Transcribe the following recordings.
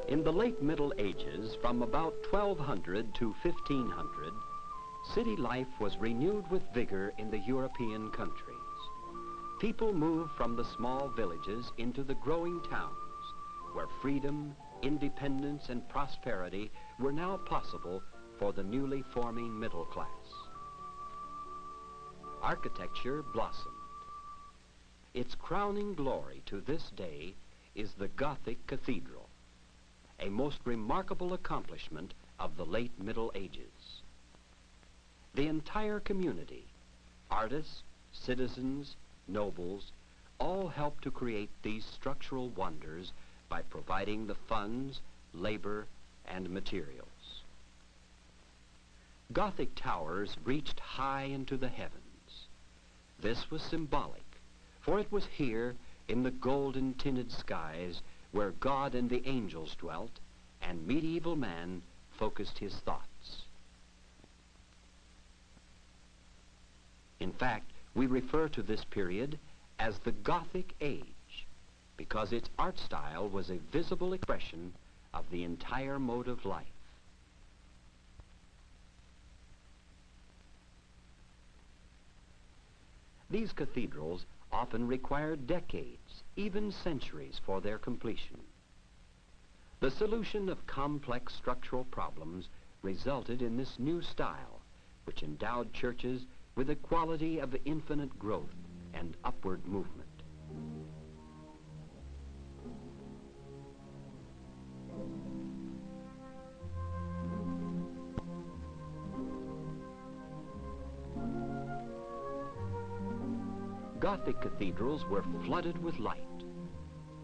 In the late Middle Ages, from about 1200 to 1500, city life was renewed with vigor in the European countries. People moved from the small villages into the growing towns, where freedom, independence, and prosperity were now possible for the newly forming middle class. Architecture blossomed. Its crowning glory to this day is the Gothic cathedral, a most remarkable accomplishment of the late Middle Ages. The entire community, artists, citizens, nobles, all helped to create these structural wonders by providing the funds, labor, and materials. Gothic towers reached high into the heavens. This was symbolic, for it was here in the golden tinted skies where God and the angels dwelt, and medieval man focused his thoughts. In fact, we refer to this period as the Gothic Age, because its art style was a visible expression of the entire mode of life. These cathedrals often required decades, even centuries, for their completion. The solution of complex structural problems resulted in this new style, which endowed churches with a quality of infinite growth and upward movement. Gothic cathedrals were flooded with light.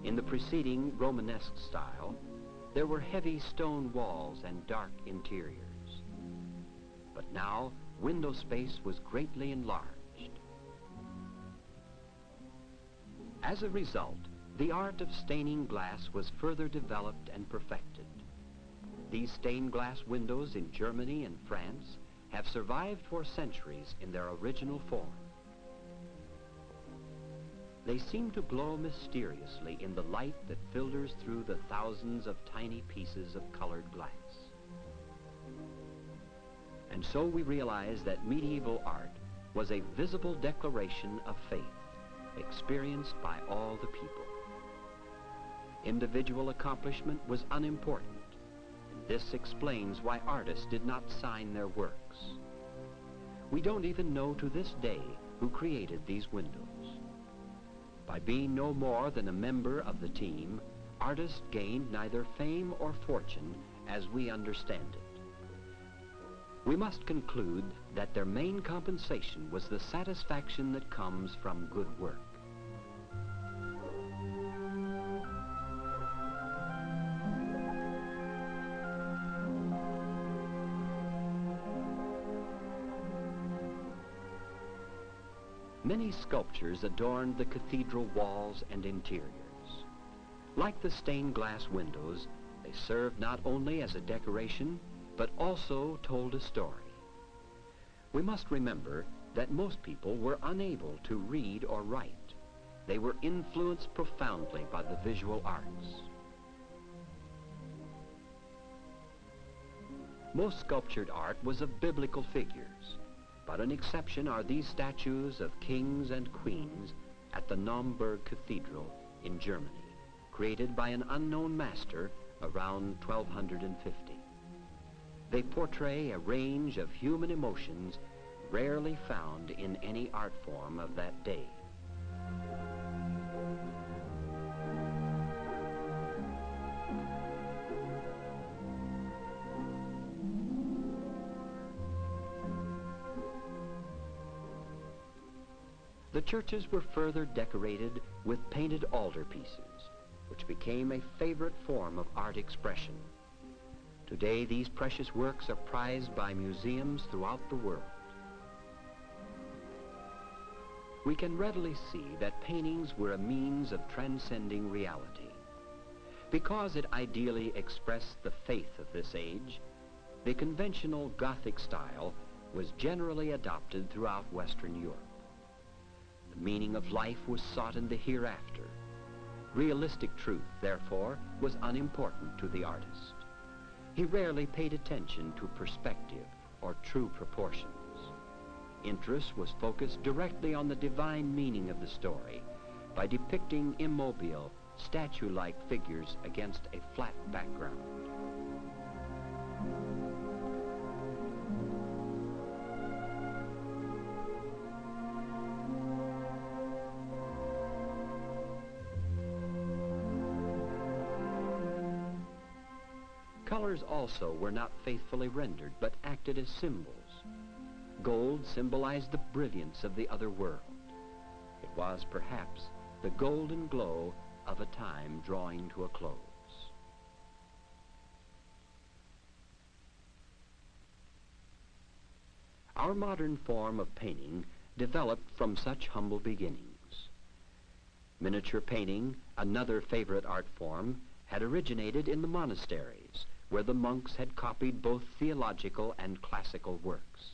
In the preceding Romanesque style, there were heavy stone walls and dark interiors. But now, window space was greatly enlarged. As a result, the art of staining glass was further developed and perfected. These stained glass windows in Germany and France have survived for centuries in their original form. They seem to glow mysteriously in the light that filters through the thousands of tiny pieces of colored glass. And so we realize that medieval art was a visible declaration of faith, experienced by all the people. Individual accomplishment was unimportant, and this explains why artists did not sign their works. We don't even know to this day who created these windows. By being no more than a member of the team, artists gained neither fame or fortune as we understand it. We must conclude that their main compensation was the satisfaction that comes from good work. Many sculptures adorned the cathedral walls and interiors. Like the stained glass windows, they served not only as a decoration, but also told a story. We must remember that most people were unable to read or write. They were influenced profoundly by the visual arts. Most sculptured art was of biblical figures, but an exception are these statues of kings and queens at the Naumburg Cathedral in Germany, created by an unknown master around 1250. They portray a range of human emotions rarely found in any art form of that day. The churches were further decorated with painted altarpieces, which became a favorite form of art expression. Today, these precious works are prized by museums throughout the world. We can readily see that paintings were a means of transcending reality. Because it ideally expressed the faith of this age, the conventional Gothic style was generally adopted throughout Western Europe. The meaning of life was sought in the hereafter. Realistic truth, therefore, was unimportant to the artist. He rarely paid attention to perspective or true proportions. Interest was focused directly on the divine meaning of the story by depicting immobile, statue-like figures against a flat background. Colors also were not faithfully rendered, but acted as symbols. Gold symbolized the brilliance of the other world. It was, perhaps, the golden glow of a time drawing to a close. Our modern form of painting developed from such humble beginnings. Miniature painting, another favorite art form, had originated in the monasteries, where the monks had copied both theological and classical works.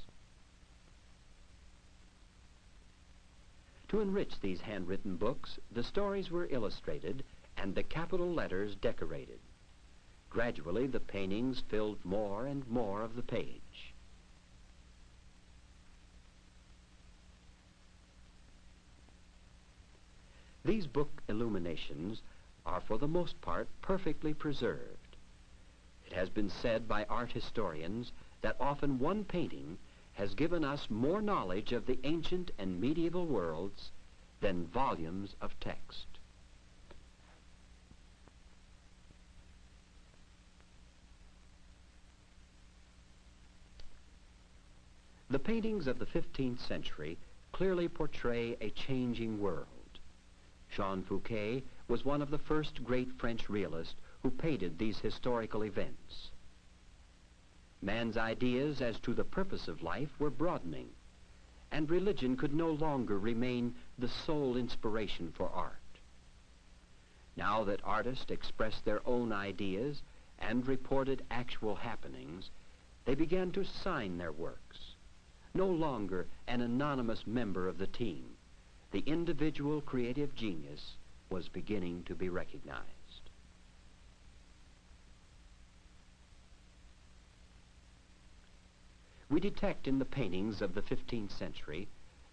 To enrich these handwritten books, the stories were illustrated and the capital letters decorated. Gradually, the paintings filled more and more of the page. These book illuminations are, for the most part, perfectly preserved. It has been said by art historians that often one painting has given us more knowledge of the ancient and medieval worlds than volumes of text. The paintings of the 15th century clearly portray a changing world. Jean Fouquet was one of the first great French realists who painted these historical events. Man's ideas as to the purpose of life were broadening, and religion could no longer remain the sole inspiration for art. Now that artists expressed their own ideas and reported actual happenings, they began to sign their works. No longer an anonymous member of the team, the individual creative genius was beginning to be recognized. We detect in the paintings of the 15th century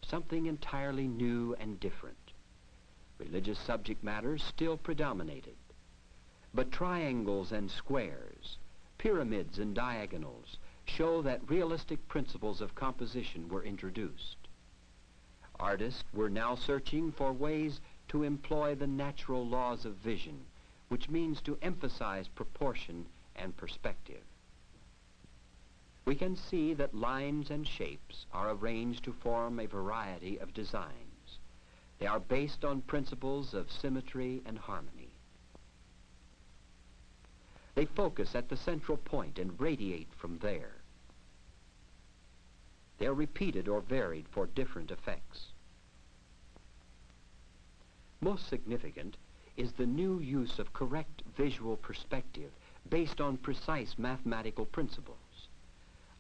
something entirely new and different. Religious subject matters still predominated, but triangles and squares, pyramids and diagonals show that realistic principles of composition were introduced. Artists were now searching for ways to employ the natural laws of vision, which means to emphasize proportion and perspective. We can see that lines and shapes are arranged to form a variety of designs. They are based on principles of symmetry and harmony. They focus at the central point and radiate from there. They are repeated or varied for different effects. Most significant is the new use of correct visual perspective based on precise mathematical principles.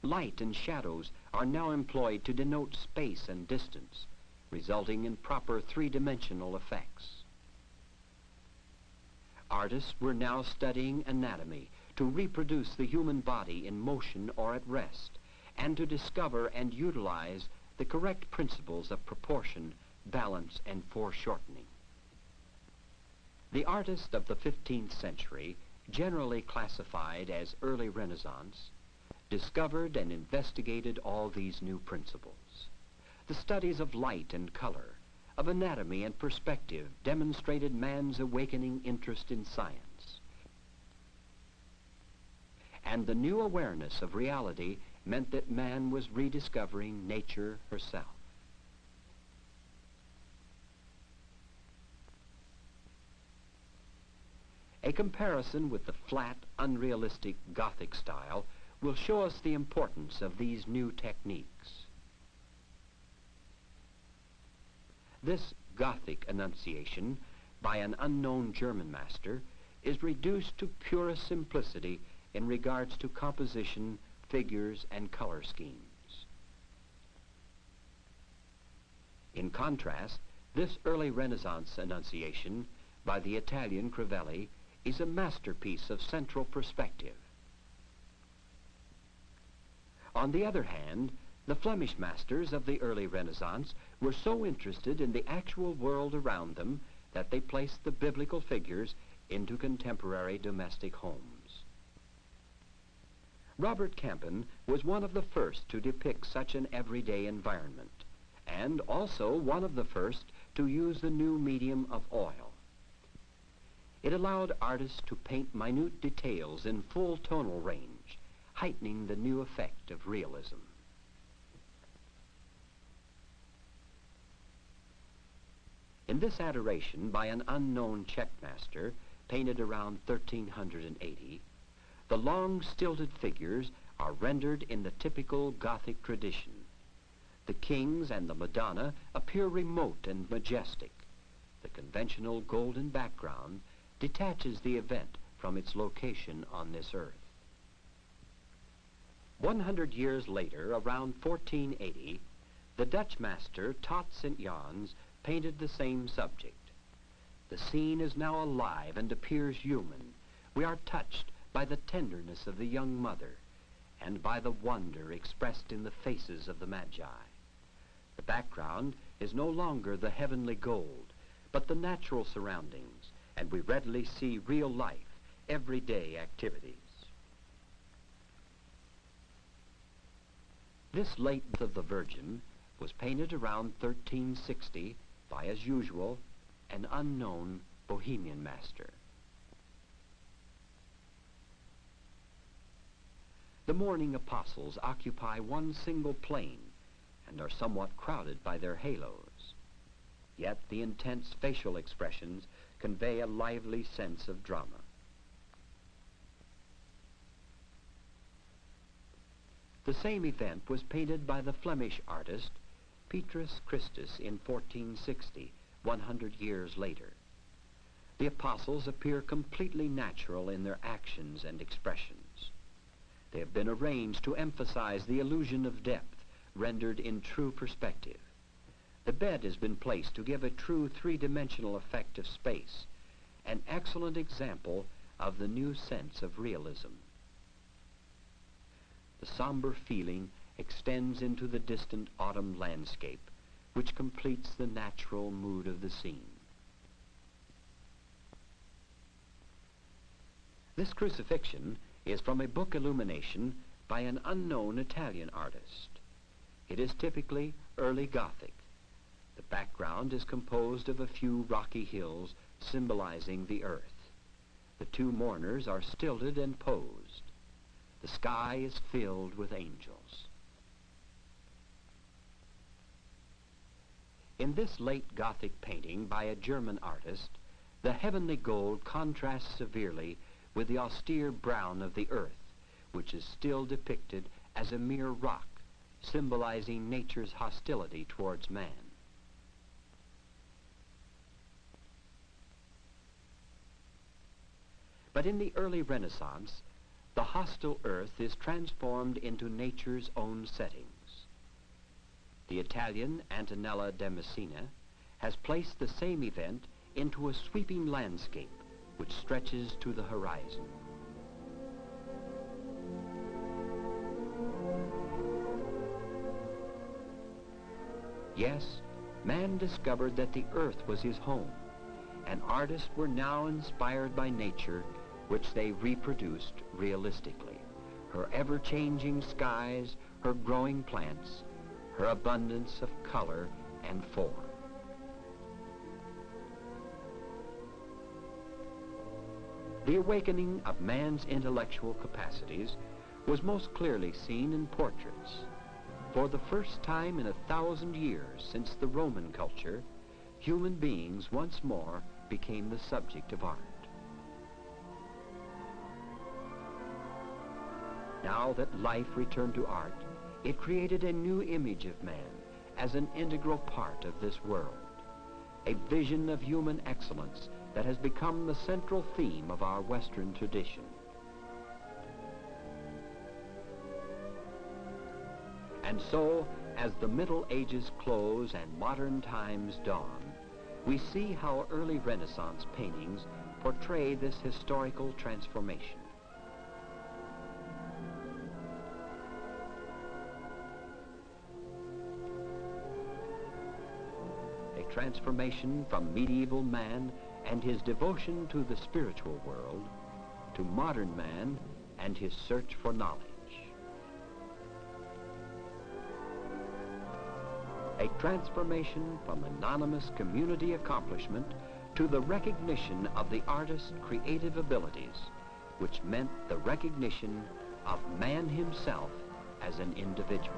Light and shadows are now employed to denote space and distance, resulting in proper three-dimensional effects. Artists were now studying anatomy to reproduce the human body in motion or at rest, and to discover and utilize the correct principles of proportion, balance, and foreshortening. The artists of the 15th century, generally classified as early Renaissance, discovered and investigated all these new principles. The studies of light and color, of anatomy and perspective demonstrated man's awakening interest in science. And the new awareness of reality meant that man was rediscovering nature herself. A comparison with the flat, unrealistic Gothic style will show us the importance of these new techniques. This Gothic Annunciation by an unknown German master is reduced to purest simplicity in regards to composition, figures, and color schemes. In contrast, this early Renaissance Annunciation by the Italian Crivelli is a masterpiece of central perspective. On the other hand, the Flemish masters of the early Renaissance were so interested in the actual world around them that they placed the biblical figures into contemporary domestic homes. Robert Campin was one of the first to depict such an everyday environment, and also one of the first to use the new medium of oil. It allowed artists to paint minute details in full tonal range, heightening the new effect of realism. In this adoration by an unknown Czech master, painted around 1380, the long stilted figures are rendered in the typical Gothic tradition. The kings and the Madonna appear remote and majestic. The conventional golden background detaches the event from its location on this earth. 100 years later, around 1480, the Dutch master Tot St. Jans painted the same subject. The scene is now alive and appears human. We are touched by the tenderness of the young mother and by the wonder expressed in the faces of the Magi. The background is no longer the heavenly gold, but the natural surroundings, and we readily see real life, everyday activities. This late of the Virgin was painted around 1360 by, as usual, an unknown Bohemian master. The mourning apostles occupy one single plane and are somewhat crowded by their halos. Yet the intense facial expressions convey a lively sense of drama. The same event was painted by the Flemish artist Petrus Christus in 1460, 100 years later. The apostles appear completely natural in their actions and expressions. They have been arranged to emphasize the illusion of depth rendered in true perspective. The bed has been placed to give a true three-dimensional effect of space, an excellent example of the new sense of realism. The somber feeling extends into the distant autumn landscape, which completes the natural mood of the scene. This crucifixion is from a book illumination by an unknown Italian artist. It is typically early Gothic. The background is composed of a few rocky hills symbolizing the earth. The two mourners are stilted and posed. The sky is filled with angels. In this late Gothic painting by a German artist, the heavenly gold contrasts severely with the austere brown of the earth, which is still depicted as a mere rock, symbolizing nature's hostility towards man. But in the early Renaissance, the hostile earth is transformed into nature's own settings. The Italian Antonella de Messina has placed the same event into a sweeping landscape which stretches to the horizon. Yes, man discovered that the earth was his home, and artists were now inspired by nature, which they reproduced realistically. Her ever-changing skies, her growing plants, her abundance of color and form. The awakening of man's intellectual capacities was most clearly seen in portraits. For the first time in 1,000 years since the Roman culture, human beings once more became the subject of art. Now that life returned to art, it created a new image of man as an integral part of this world, a vision of human excellence that has become the central theme of our Western tradition. And so, as the Middle Ages close and modern times dawn, we see how early Renaissance paintings portray this historical transformation. A transformation from medieval man and his devotion to the spiritual world to modern man and his search for knowledge. A transformation from anonymous community accomplishment to the recognition of the artist's creative abilities, which meant the recognition of man himself as an individual.